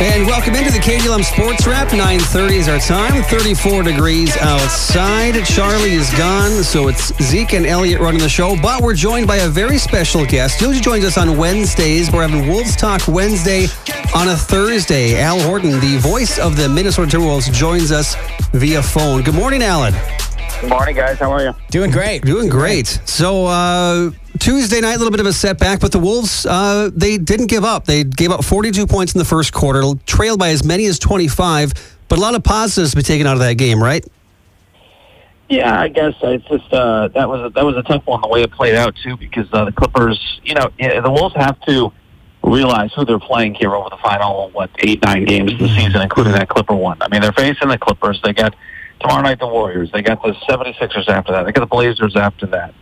And welcome into the KDLM Sports Wrap. 9:30 is our time. 34 degrees outside. Charlie is gone, so it's Zeke and Elliot running the show. But we're joined by a very special guest. Usually joins us on Wednesdays. We're having Wolves Talk Wednesday on a Thursday. Al Horton, the voice of the Minnesota Timberwolves, joins us via phone. Good morning, Alan. Good morning, guys. How are you? Doing great. Doing great. So, Tuesday night, a little bit of a setback, but the Wolves, they didn't give up. They gave up 42 points in the first quarter, trailed by as many as 25, but a lot of positives to be taken out of that game, right? Yeah, I guess it's just that was a tough one the way it played out too, because the Clippers, the Wolves have to realize who they're playing here over the final 8-9 games of the season, including that Clipper one. I mean, they're facing the Clippers. They got tomorrow night the Warriors. They got the 76ers after that. They got the Blazers after that.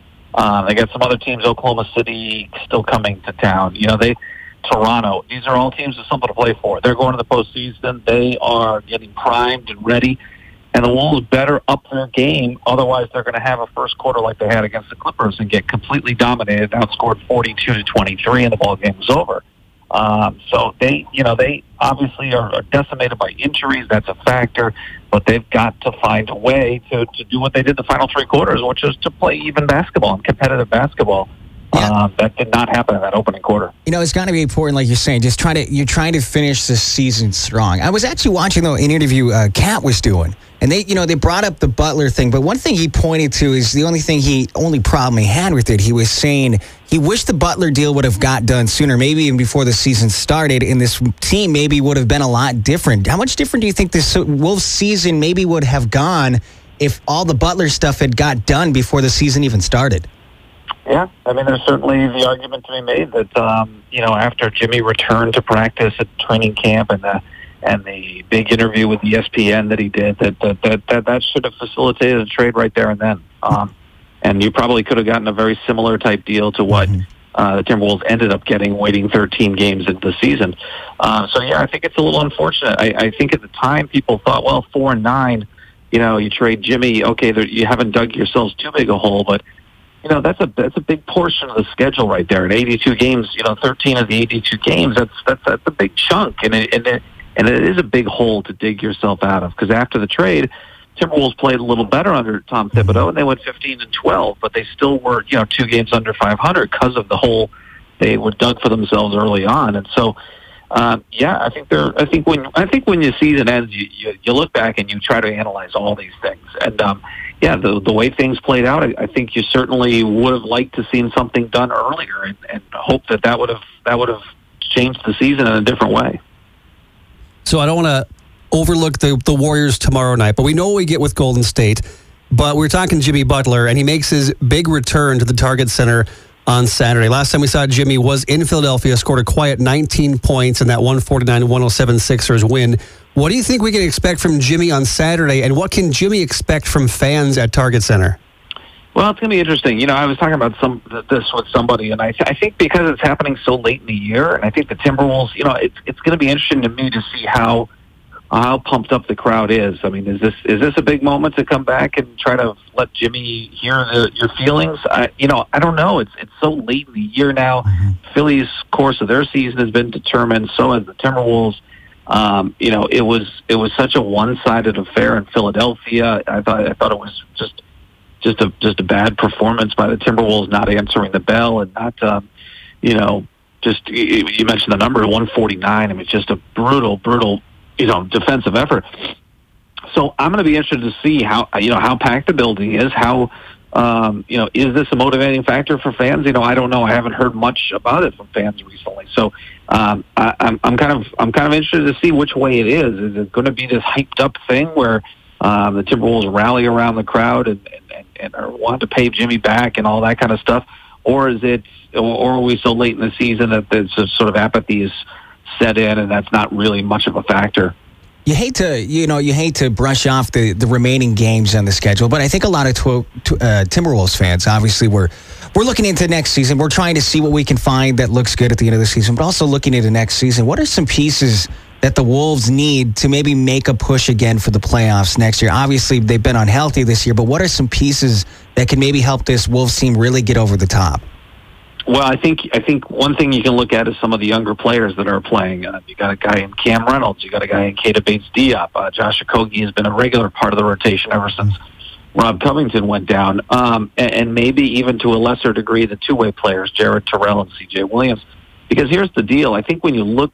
They got some other teams, Oklahoma City, still coming to town. Toronto. These are all teams with something to play for. They're going to the postseason. They are getting primed and ready. And the Wolves better up their game. Otherwise, they're going to have a first quarter like they had against the Clippers and get completely dominated, outscored 42-23, and the ball game was over. So they obviously are decimated by injuries. That's a factor. But they've got to find a way to do what they did the final three quarters, which is to play even basketball and competitive basketball. Yeah. That did not happen in that opening quarter. It's got to be important, like you're saying, you're trying to finish the season strong. I was actually watching an interview Kat was doing, and they brought up the Butler thing, but one thing he pointed to is the only problem he had with it. He was saying he wished the Butler deal would have got done sooner, maybe even before the season started, and this team maybe would have been a lot different. How much different do you think this Wolves season maybe would have gone if all the Butler stuff had got done before the season even started? Yeah, I mean, there's certainly the argument to be made that after Jimmy returned to practice at training camp and the big interview with ESPN that he did, that should have facilitated a trade right there and then. And you probably could have gotten a very similar type deal to what the Timberwolves ended up getting, waiting 13 games into the season. I think it's a little unfortunate. I think at the time people thought, 4-9, you trade Jimmy. Okay, you haven't dug yourselves too big a hole, but that's a big portion of the schedule right there. In 82 games, 13 of the 82 games, that's a big chunk, and it is a big hole to dig yourself out of. Because after the trade, Timberwolves played a little better under Tom Thibodeau, and they went 15-12, but they still were 2 games under 500 because of the hole they were dug for themselves early on. And so, I think when your season ends, you look back and you try to analyze all these things. And the way things played out, I think you certainly would have liked to seen something done earlier, and hope that would have changed the season in a different way. So I don't want to overlook the Warriors tomorrow night, but we know what we get with Golden State. But we're talking Jimmy Butler, and he makes his big return to the Target Center on Saturday. Last time we saw Jimmy was in Philadelphia, scored a quiet 19 points in that 149-107 Sixers win. What do you think we can expect from Jimmy on Saturday, and what can Jimmy expect from fans at Target Center? Well, it's going to be interesting. I was talking about this with somebody, and I think because it's happening so late in the year, and I think the Timberwolves, it's going to be interesting to me to see how pumped up the crowd is. I mean, is this a big moment to come back and try to let Jimmy hear your feelings? I don't know. It's so late in the year now. Mm-hmm. Philly's course of their season has been determined. So has the Timberwolves. It was such a one-sided affair in Philadelphia. I thought it was just a bad performance by the Timberwolves, not answering the bell and not you mentioned the number 149. I mean, just a brutal defensive effort. So I'm going to be interested to see how packed the building is. How is this a motivating factor for fans? I don't know. I haven't heard much about it from fans recently. So I'm kind of interested to see which way it is. Is it going to be this hyped up thing where the Timberwolves rally around the crowd and want to pay Jimmy back and all that kind of stuff, or are we so late in the season that there's a sort of apathy is set in and that's not really much of a factor? You hate to brush off the remaining games on the schedule, but I think a lot of Timberwolves fans, obviously, we're looking into next season. We're trying to see what we can find that looks good at the end of the season, but also looking into next season. What are some pieces that the Wolves need to maybe make a push again for the playoffs next year? Obviously, they've been unhealthy this year, but what are some pieces that can maybe help this Wolves team really get over the top? Well, I think one thing you can look at is some of the younger players that are playing. You got a guy in Cam Reynolds. You got a guy in Keita Bates-Diop. Josh Okogie has been a regular part of the rotation ever since Rob Covington went down. And maybe even to a lesser degree, the two-way players, Jared Terrell and C.J. Williams. Because here's the deal. I think when you look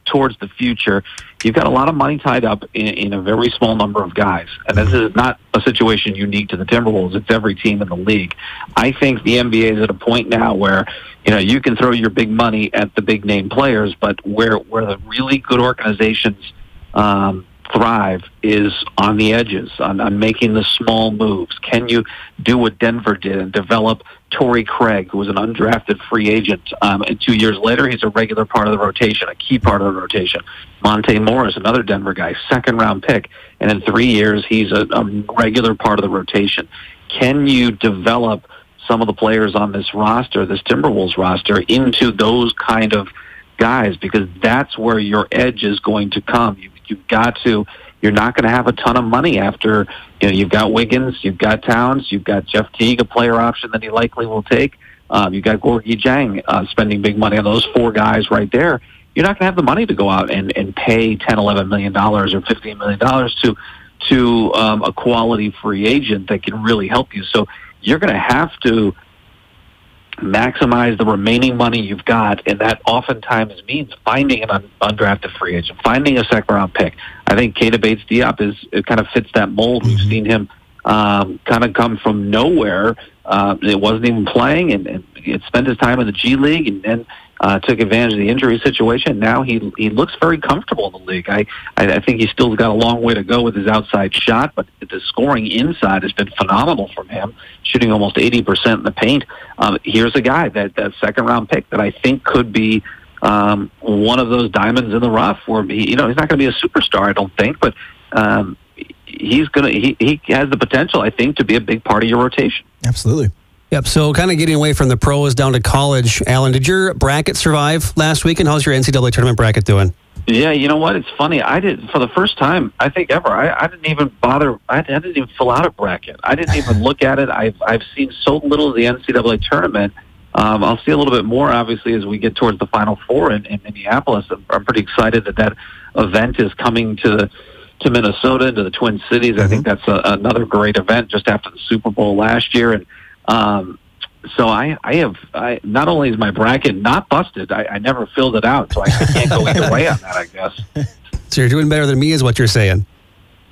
towards the future, you've got a lot of money tied up in a very small number of guys. And this is not a situation unique to the Timberwolves. It's every team in the league. I think the NBA is at a point now where, you can throw your big money at the big name players, but where the really good organizations thrive is on the edges, on making the small moves. Can you do what Denver did and develop Torrey Craig, who was an undrafted free agent, and 2 years later, he's a regular part of the rotation, a key part of the rotation. Monte Morris, another Denver guy, second-round pick, and in 3 years, he's a regular part of the rotation. Can you develop some of the players on this roster, this Timberwolves roster, into those kind of guys? Because that's where your edge is going to come. You're not going to have a ton of money after, you've got Wiggins, you've got Towns, you've got Jeff Teague, a player option that he likely will take. You've got Gorgie Jang spending big money on those four guys right there. You're not going to have the money to go out and pay $10, $11 million or $15 million to a quality free agent that can really help you. So you're going to have to maximize the remaining money you've got, and that oftentimes means finding an undrafted free agent, finding a second-round pick. I think Keita Bates-Diop it kind of fits that mold. We've seen him kind of come from nowhere. It wasn't even playing, and he had spent his time in the G League, and then took advantage of the injury situation. Now he looks very comfortable in the league. I think he's still got a long way to go with his outside shot, but the scoring inside has been phenomenal from him, shooting almost 80% in the paint. Here's a guy, that second-round pick that I think could be one of those diamonds in the rough where he's not going to be a superstar, I don't think, but he has the potential, I think, to be a big part of your rotation. Absolutely. Yep, so kind of getting away from the pros down to college. Alan, did your bracket survive last week, and how's your NCAA tournament bracket doing? Yeah, you know what? It's funny. I did, for the first time, I think ever, I didn't even bother. I didn't even fill out a bracket. I didn't even look at it. I've seen so little of the NCAA tournament. I'll see a little bit more, obviously, as we get towards the Final Four in Minneapolis. I'm pretty excited that event is coming to Minnesota, to the Twin Cities. I think that's another great event just after the Super Bowl last year. And so I not only is my bracket not busted, I never filled it out, so I can't go either way on that, I guess. So you're doing better than me, is what you're saying.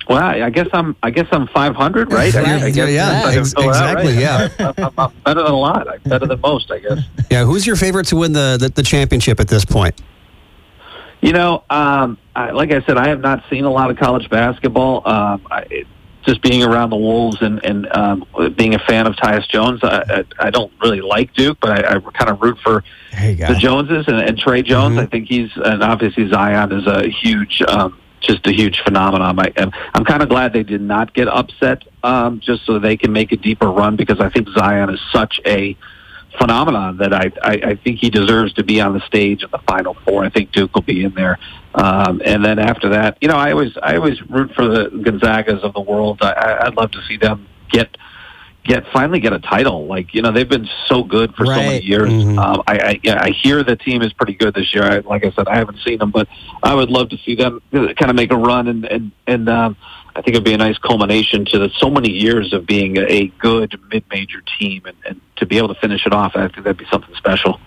Well, I guess I'm 500, right? I guess exactly. Yeah, I'm better than a lot. I'm better than most, I guess. Yeah. Who's your favorite to win the championship at this point? Like I said, I have not seen a lot of college basketball. Just being around the Wolves and being a fan of Tyus Jones, I don't really like Duke, but I kind of root for the Joneses and Trey Jones. I think and obviously Zion is a huge, just a huge phenomenon. I'm kind of glad they did not get upset, just so they can make a deeper run, because I think Zion is such a phenomenon that I think he deserves to be on the stage at the Final Four. I think Duke will be in there. And then after that, I always root for the Gonzagas of the world. I'd love to see them finally get a title. They've been so good for so many years. I hear the team is pretty good this year. Like I said, I haven't seen them, but I would love to see them kind of make a run, and I think it'd be a nice culmination to so many years of being a good mid-major team, and to be able to finish it off, I think that'd be something special.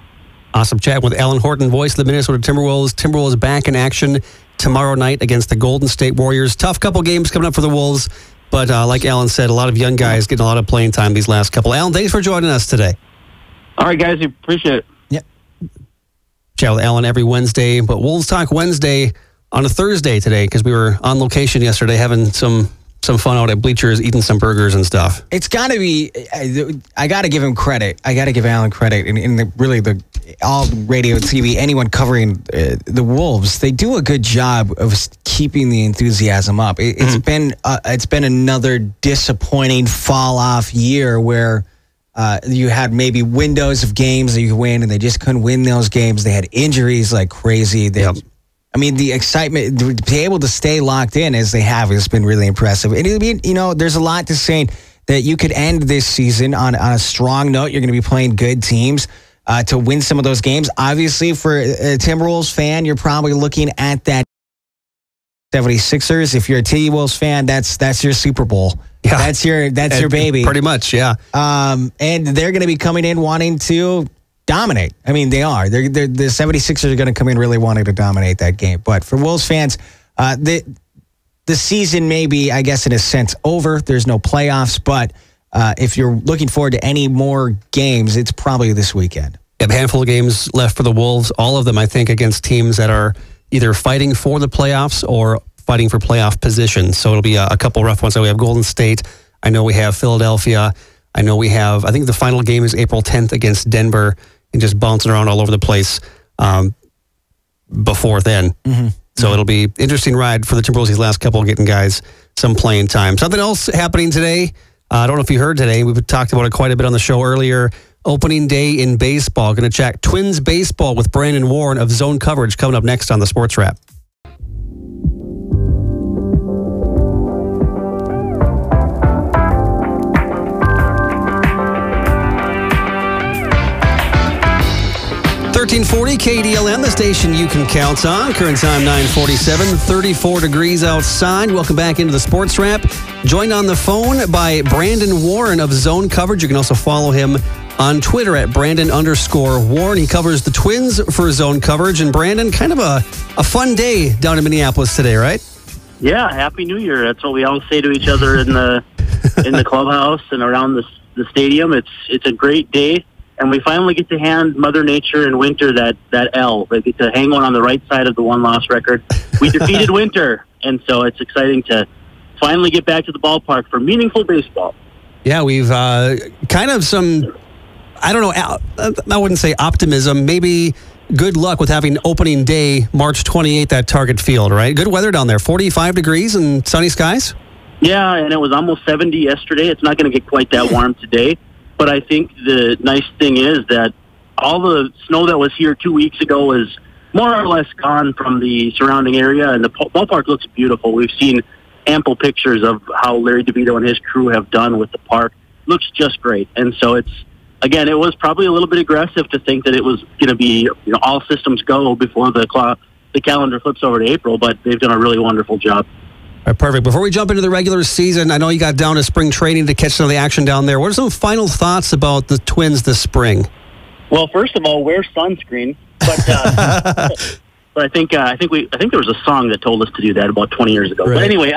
Awesome chat with Alan Horton, voice of the Minnesota Timberwolves. Timberwolves back in action tomorrow night against the Golden State Warriors. Tough couple games coming up for the Wolves, but like Alan said, a lot of young guys getting a lot of playing time these last couple. Alan, thanks for joining us today. All right, guys, appreciate it. Yep. Chat with Alan every Wednesday, but Wolves Talk Wednesday on a Thursday today, because we were on location yesterday having some fun out at Bleachers, eating some burgers and stuff. It's got to be, I got to give him credit. I got to give Alan credit. And really, all radio, TV, anyone covering the Wolves, they do a good job of keeping the enthusiasm up. It's been another disappointing fall-off year where you had maybe windows of games that you could win, and they just couldn't win those games. They had injuries like crazy. I mean, the excitement, to be able to stay locked in as they have, has been really impressive. And there's a lot to say. that you could end this season on a strong note. You're going to be playing good teams to win some of those games. Obviously, for a Timberwolves fan, you're probably looking at that 76ers. If you're a T-Wolves fan, that's your Super Bowl. Yeah. That's your baby. Pretty much, yeah. And they're going to be coming in wanting to dominate. I mean, they are. The 76ers are going to come in really wanting to dominate that game. But for Wolves fans, the season may be, I guess, in a sense, over. There's no playoffs. But if you're looking forward to any more games, it's probably this weekend. A handful of games left for the Wolves. All of them, I think, against teams that are either fighting for the playoffs or fighting for playoff positions. So it'll be a couple rough ones. So we have Golden State. I know we have Philadelphia. I know we have, I think the final game is April 10th against Denver, and just bouncing around all over the place before then. Mm-hmm. So it'll be interesting ride for the Timberwolves these last couple, getting guys some playing time. Something else happening today. I don't know if you heard today. We've talked about it quite a bit on the show earlier. Opening day in baseball. Going to chat Twins baseball with Brandon Warren of Zone Coverage coming up next on the Sports Wrap. $1340 KDLM, the station you can count on. Current time 9:47, 34 degrees outside. Welcome back into the Sports Wrap. Joined on the phone by Brandon Warren of Zone Coverage. You can also follow him on Twitter at Brandon_Warren. He covers the Twins for Zone Coverage. And Brandon, kind of a fun day down in Minneapolis today, right? Yeah, Happy New Year. That's what we all say to each other in the clubhouse and around the stadium. It's a great day. And we finally get to hand Mother Nature and Winter that L. They get to hang one on the right side of the one-loss record. We defeated Winter, and so it's exciting to finally get back to the ballpark for meaningful baseball. Yeah, we've kind of some, I don't know, I wouldn't say optimism, maybe good luck with having opening day March 28th at Target Field, right? Good weather down there, 45 degrees and sunny skies? Yeah, and it was almost 70 yesterday. It's not going to get quite that warm today. But I think the nice thing is that all the snow that was here 2 weeks ago is more or less gone from the surrounding area, and the ballpark looks beautiful. We've seen ample pictures of how Larry DeVito and his crew have done with the park. Looks just great. And so it was probably a little bit aggressive to think that it was going to be all systems go before the calendar flips over to April, but they've done a really wonderful job. All right, perfect. Before we jump into the regular season, I know you got down to spring training to catch some of the action down there. What are some final thoughts about the Twins this spring? Well, first of all, wear sunscreen. But but I think there was a song that told us to do that about 20 years ago. Right. But anyway,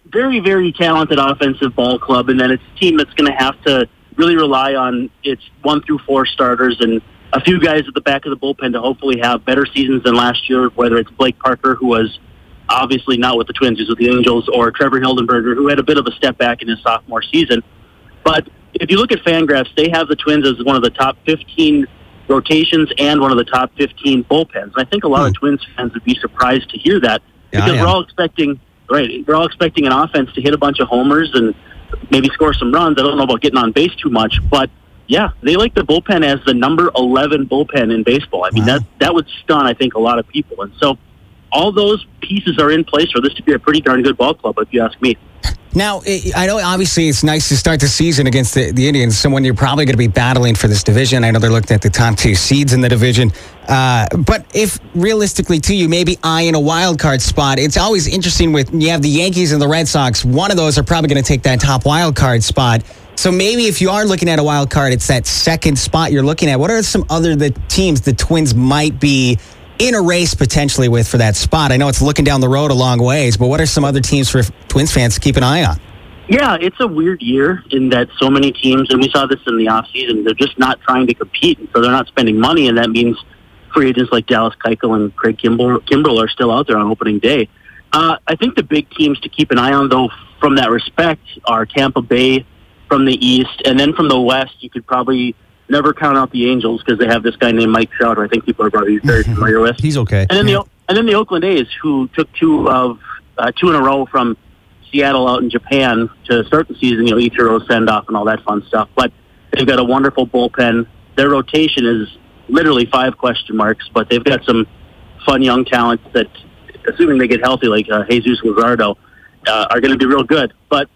very, very talented offensive ball club, and then it's a team that's going to have to really rely on its 1 through 4 starters and a few guys at the back of the bullpen to hopefully have better seasons than last year, whether it's Blake Parker, who was obviously not with the Twins, he's with the Angels, or Trevor Hildenberger, who had a bit of a step back in his sophomore season. But if you look at Fangraphs, they have the Twins as one of the top 15 rotations and one of the top 15 bullpens. And I think a lot of Twins fans would be surprised to hear that, because we're all expecting an offense to hit a bunch of homers and maybe score some runs. I don't know about getting on base too much, but yeah, they like the bullpen as the number 11 bullpen in baseball. I mean, that would stun, I think, a lot of people. And so all those pieces are in place for this to be a pretty darn good ball club, if you ask me. Now, I know obviously it's nice to start the season against the Indians, someone you're probably going to be battling for this division. I know they're looking at the top 2 seeds in the division. But if realistically, too, you may be eyeing a wild card spot, it's always interesting when you have the Yankees and the Red Sox. One of those are probably going to take that top wild card spot. So maybe if you are looking at a wild card, it's that second spot you're looking at. What are some other teams the Twins might be in a race potentially with for that spot? I know it's looking down the road a long ways, but what are some other teams for Twins fans to keep an eye on? Yeah, it's a weird year in that so many teams, and we saw this in the offseason, they're just not trying to compete, and so they're not spending money, and that means free agents like Dallas Keuchel and Craig Kimbrell are still out there on opening day. I think the big teams to keep an eye on, though, from that respect, are Tampa Bay from the East, and then from the West, you could probably never count out the Angels because they have this guy named Mike Trout, who I think people are probably very familiar with. He's okay. And then the Oakland A's, who took two in a row from Seattle out in Japan to start the season. Ichiro send-off and all that fun stuff. But they've got a wonderful bullpen. Their rotation is literally 5 question marks, but they've got some fun young talents that, assuming they get healthy, like Jesus Luzardo, are going to be real good. But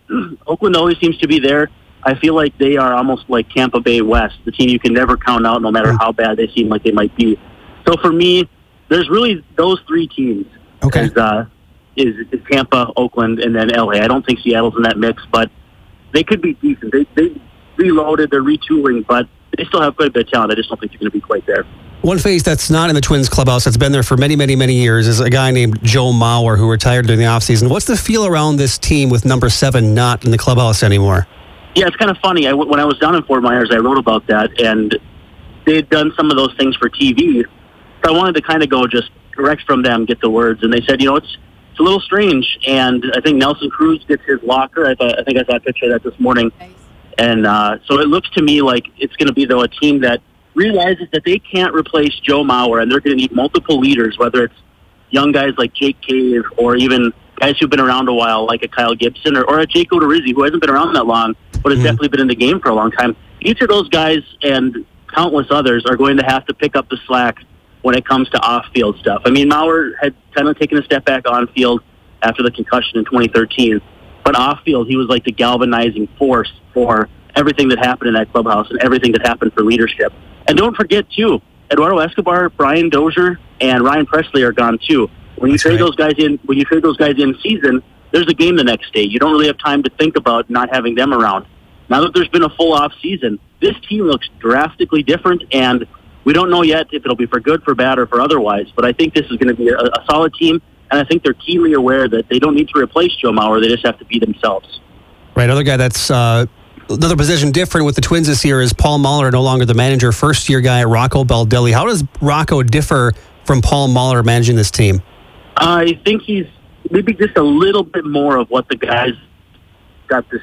Oakland always seems to be there. I feel like they are almost like Tampa Bay West, the team you can never count out no matter how bad they seem like they might be. So for me, there's really those three teams. Okay. Is Tampa, Oakland, and then LA. I don't think Seattle's in that mix, but they could be decent. They reloaded, they're retooling, but they still have quite a bit of talent. I just don't think they're going to be quite there. One face that's not in the Twins clubhouse that's been there for many, many, many years is a guy named Joe Mauer, who retired during the offseason. What's the feel around this team with number 7 not in the clubhouse anymore? Yeah, it's kind of funny. When I was down in Fort Myers, I wrote about that, and they had done some of those things for TV. So I wanted to kind of go just direct from them, get the words, and they said, it's a little strange. And I think Nelson Cruz gets his locker. I think I saw a picture of that this morning. Nice. And so it looks to me like it's going to be, though, a team that realizes that they can't replace Joe Mauer, and they're going to need multiple leaders, whether it's young guys like Jake Cave or even guys who've been around a while, like a Kyle Gibson or a Jake Odorizzi, who hasn't been around that long, but has definitely been in the game for a long time. Each of those guys and countless others are going to have to pick up the slack when it comes to off-field stuff. I mean, Mauer had kind of taken a step back on-field after the concussion in 2013, but off-field, he was like the galvanizing force for everything that happened in that clubhouse and everything that happened for leadership. And don't forget, too, Eduardo Escobar, Brian Dozier, and Ryan Presley are gone, too. When you trade those guys in season, there's a game the next day. You don't really have time to think about not having them around. Now that there's been a full off season, this team looks drastically different, and we don't know yet if it'll be for good, for bad, or for otherwise. But I think this is going to be a solid team, and I think they're keenly aware that they don't need to replace Joe Mauer. They just have to be themselves. Right. Another guy that's another position different with the Twins this year is Paul Mahler, no longer the manager, first-year guy at Rocco Baldelli. How does Rocco differ from Paul Mahler managing this team? I think he's maybe just a little bit more of what the guys got this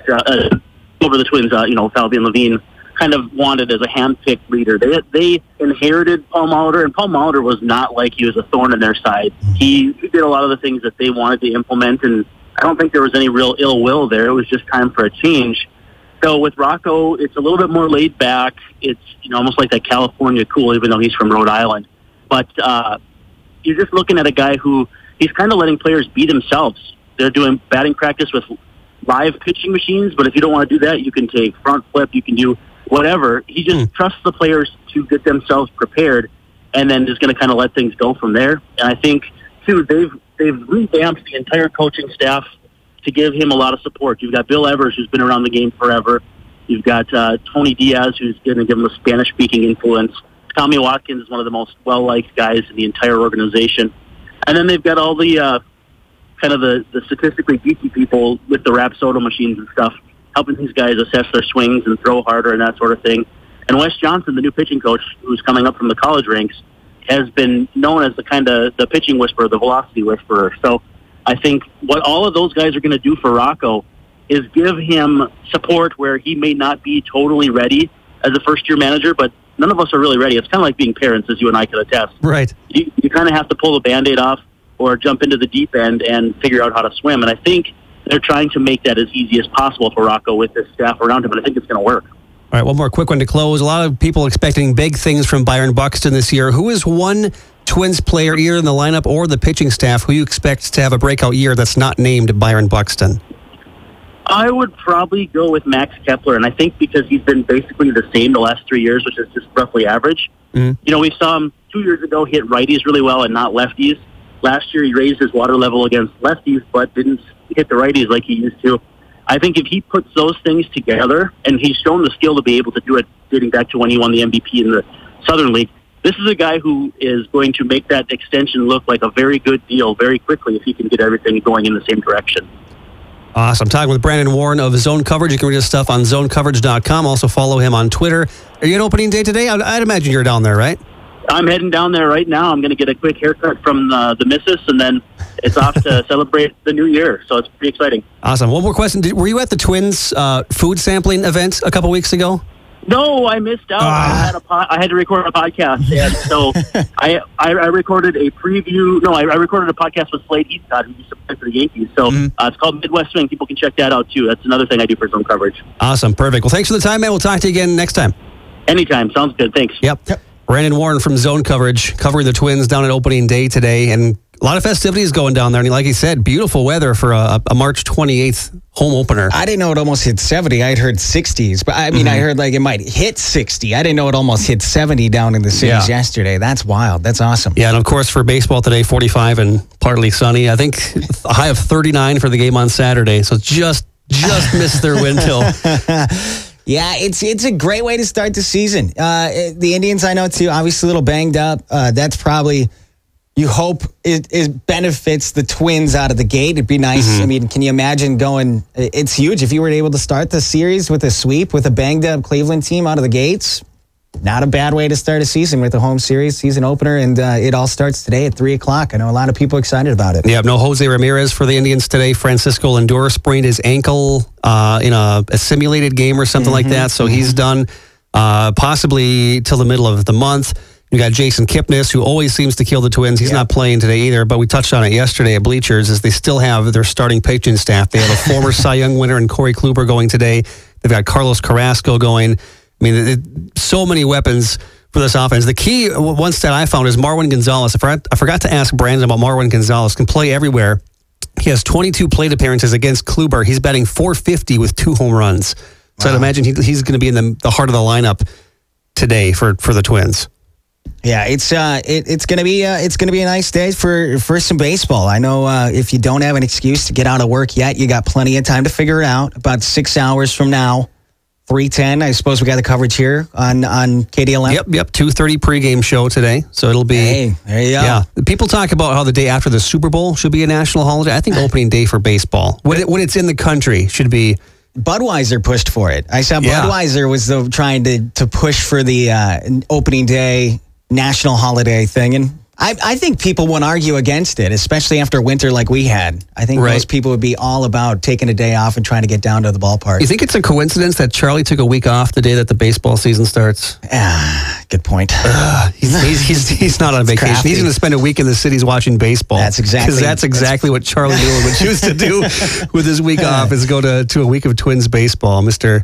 over the Twins, Fabian Levine kind of wanted as a hand-picked leader. They inherited Paul Mahler, and Paul Mahler was not like he was a thorn in their side. He did a lot of the things that they wanted to implement, and I don't think there was any real ill will there. It was just time for a change. So with Rocco, it's a little bit more laid back. It's almost like that California cool, even though he's from Rhode Island. But you're just looking at a guy who he's kind of letting players be themselves. They're doing batting practice with live pitching machines, but if you don't want to do that, you can take front flip, you can do whatever. He just trusts the players to get themselves prepared, and then is going to kind of let things go from there. And I think, too, they've revamped the entire coaching staff to give him a lot of support. You've got Bill Evers, who's been around the game forever. You've got Tony Diaz, who's going to give him a Spanish-speaking influence. Tommy Watkins is one of the most well-liked guys in the entire organization. And then they've got all the kind of the statistically geeky people with the Rapsodo machines and stuff, helping these guys assess their swings and throw harder and that sort of thing. And Wes Johnson, the new pitching coach, who's coming up from the college ranks, has been known as the pitching whisperer, the velocity whisperer. So I think what all of those guys are going to do for Rocco is give him support where he may not be totally ready as a first-year manager, but none of us are really ready. It's kind of like being parents, as you and I can attest. Right. You kind of have to pull the Band-Aid off or jump into the deep end and figure out how to swim. And I think they're trying to make that as easy as possible for Rocco with this staff around him, and I think it's going to work. All right, one more quick one to close. A lot of people expecting big things from Byron Buxton this year. Who is one Twins player, either in the lineup or the pitching staff, who you expect to have a breakout year that's not named Byron Buxton? I would probably go with Max Kepler, and I think because he's been basically the same the last 3 years, which is just roughly average. Mm-hmm. We saw him 2 years ago hit righties really well and not lefties. Last year he raised his water level against lefties, but didn't hit the righties like he used to. I think if he puts those things together, and he's shown the skill to be able to do it dating back to when he won the MVP in the Southern League, this is a guy who is going to make that extension look like a very good deal very quickly if he can get everything going in the same direction. Awesome. Talking with Brandon Warren of Zone Coverage. You can read his stuff on zonecoverage.com. Also follow him on Twitter. Are you at opening day today? I'd imagine you're down there, right? I'm heading down there right now. I'm going to get a quick haircut from the missus, and then it's off to celebrate the new year. So it's pretty exciting. Awesome. One more question. Were you at the Twins food sampling event a couple weeks ago? No, I missed out. I had to record a podcast, and so I recorded a preview. No, I recorded a podcast with Slade Heathcott, who used to play for the Yankees. So it's called Midwest Swing. People can check that out, too. That's another thing I do for Zone Coverage. Awesome. Perfect. Well, thanks for the time, man. We'll talk to you again next time. Anytime. Sounds good. Thanks. Yep. Brandon Warren from Zone Coverage, covering the Twins down at opening day today. And a lot of festivities going down there. And like he said, beautiful weather for a March 28th home opener. I didn't know it almost hit 70. I had heard 60s. But I mean, I heard like it might hit 60. I didn't know it almost hit 70 down in the cities yesterday. That's wild. That's awesome. Yeah, and of course for baseball today, 45 and partly sunny. I think a high of 39 for the game on Saturday. So just missed their wind till. Yeah, it's a great way to start the season. The Indians, I know too, obviously a little banged up. That's probably, you hope it benefits the Twins out of the gate. It'd be nice. I mean, can you imagine going, it's huge if you were able to start the series with a sweep with a banged up Cleveland team out of the gates. Not a bad way to start a season with a home series, season opener, and it all starts today at 3 o'clock. I know a lot of people excited about it. Yeah, no Jose Ramirez for the Indians today. Francisco Lindor sprained his ankle in a simulated game or something like that, so he's done possibly till the middle of the month. You got Jason Kipnis, who always seems to kill the Twins. He's not playing today either, but we touched on it yesterday at Bleachers, as they still have their starting pitching staff. They have a former Cy Young winner in Corey Kluber going today. They've got Carlos Carrasco going. I mean, so many weapons for this offense. The key, one stat I found, is Marwin Gonzalez. I forgot to ask Brandon about Marwin Gonzalez. Can play everywhere. He has 22 plate appearances against Kluber. He's batting .450 with 2 home runs. So I'd imagine he's going to be in the heart of the lineup today for the Twins. Yeah, it's going to be a nice day for some baseball. I know if you don't have an excuse to get out of work yet, you got plenty of time to figure it out. About 6 hours from now. 3:10. I suppose we got the coverage here on KDLM. Yep. 2:30 pregame show today. So it'll be. Hey, there you go. Yeah. People talk about how the day after the Super Bowl should be a national holiday. I think opening day for baseball, when it's in the country, should be. Budweiser pushed for it. I saw Budweiser was trying to push for the opening day national holiday thing, and I think people won't argue against it, especially after winter like we had. I think most people would be all about taking a day off and trying to get down to the ballpark. You think it's a coincidence that Charlie took a week off the day that the baseball season starts? Good point. He's not on vacation. Crafty. He's going to spend a week in the cities watching baseball. That's exactly what Charlie Newland would choose to do with his week off, is go to a week of Twins baseball. Mr.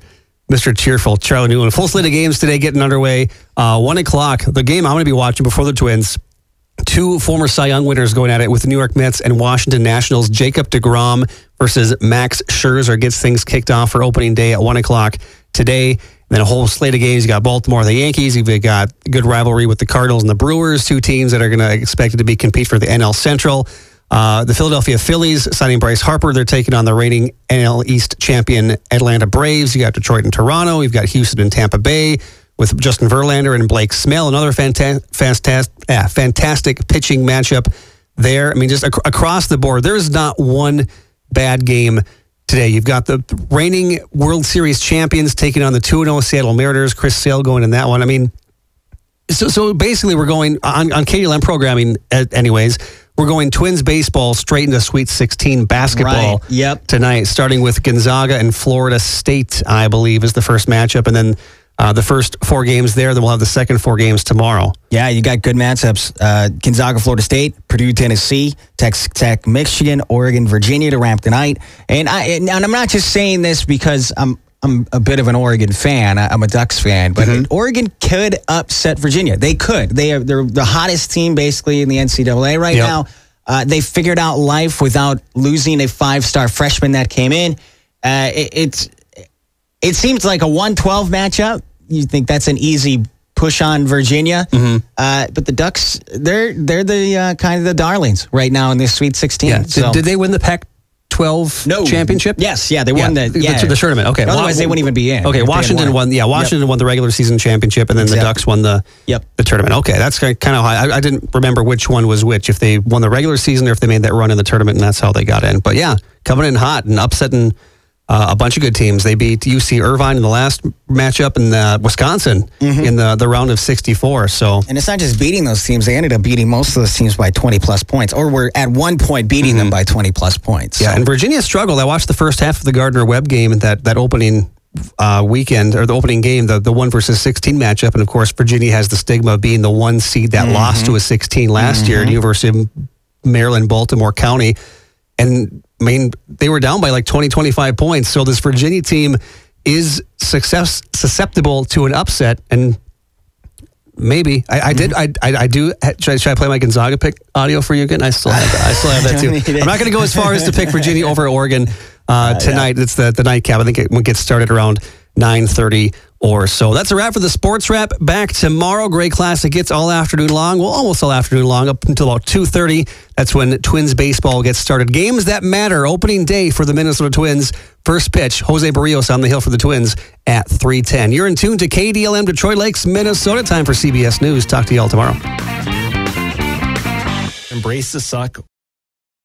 Cheerful, Charlie Newland. Full slate of games today getting underway. 1 o'clock, the game I'm going to be watching before the Twins. 2 former Cy Young winners going at it with the New York Mets and Washington Nationals. Jacob deGrom versus Max Scherzer gets things kicked off for opening day at 1 o'clock today. And then a whole slate of games. You got Baltimore, the Yankees. You've got good rivalry with the Cardinals and the Brewers, 2 teams that are going to expect to compete for the NL Central. The Philadelphia Phillies signing Bryce Harper. They're taking on the reigning NL East champion Atlanta Braves. You got Detroit and Toronto. You've got Houston and Tampa Bay, with Justin Verlander and Blake Snell. Another fantastic pitching matchup there. I mean, just across the board, there's not one bad game today. You've got the reigning World Series champions taking on the 2-0 Seattle Mariners. Chris Sale going in that one. I mean, so basically we're going, on KDLM programming anyways, we're going Twins baseball straight into Sweet 16 basketball tonight, starting with Gonzaga and Florida State, I believe, is the first matchup. And then the first 4 games there, then we'll have the second 4 games tomorrow. Yeah, you got good matchups. Gonzaga, Florida State, Purdue, Tennessee, Texas Tech, Michigan, Oregon, Virginia to ramp tonight. And I'm not just saying this because I'm a bit of an Oregon fan. I'm a Ducks fan, but Oregon could upset Virginia. They could. They're the hottest team basically in the NCAA right now. They figured out life without losing a 5-star freshman that came in. It seems like a 1-12 matchup. You think that's an easy push on Virginia, but the Ducks, they're the kind of the darlings right now in this Sweet 16. Yeah. Did they win the Pac-12 championship? Yes, they won the tournament. Okay, otherwise they wouldn't even be in. Okay, Washington won. Yeah, Washington won the regular season championship, and then the Ducks won the tournament. Okay, that's kind of how I didn't remember which one was which. If they won the regular season or if they made that run in the tournament, and that's how they got in. But yeah, coming in hot and upsetting a bunch of good teams. They beat UC Irvine in the last matchup, and Wisconsin in the round of 64. So, and it's not just beating those teams; they ended up beating most of those teams by 20+ points, or were at one point beating them by 20+ points. Yeah, and Virginia struggled. I watched the first half of the Gardner-Webb game and that opening weekend, or the opening game, the 1 versus 16 matchup, and of course Virginia has the stigma of being the 1 seed that lost to a 16 last year at University of Maryland, Baltimore County, and I mean, they were down by like 20, 25 points. So this Virginia team is susceptible to an upset. And maybe. I did. I do. Should I play my Gonzaga pick audio for you again? I still have that. I still have that too. I'm not going to go as far as to pick Virginia over Oregon tonight. Yeah. It's the nightcap. I think it gets started around 9:30 or so. That's a wrap for the Sports Wrap. Back tomorrow. Great Classic gets all afternoon long. Well, almost all afternoon long, up until about 2:30. That's when Twins baseball gets started. Games that matter. Opening day for the Minnesota Twins. First pitch, Jose Barrios on the hill for the Twins at 3:10. You're in tune to KDLM Detroit Lakes, Minnesota. Time for CBS News. Talk to you all tomorrow. Embrace the suck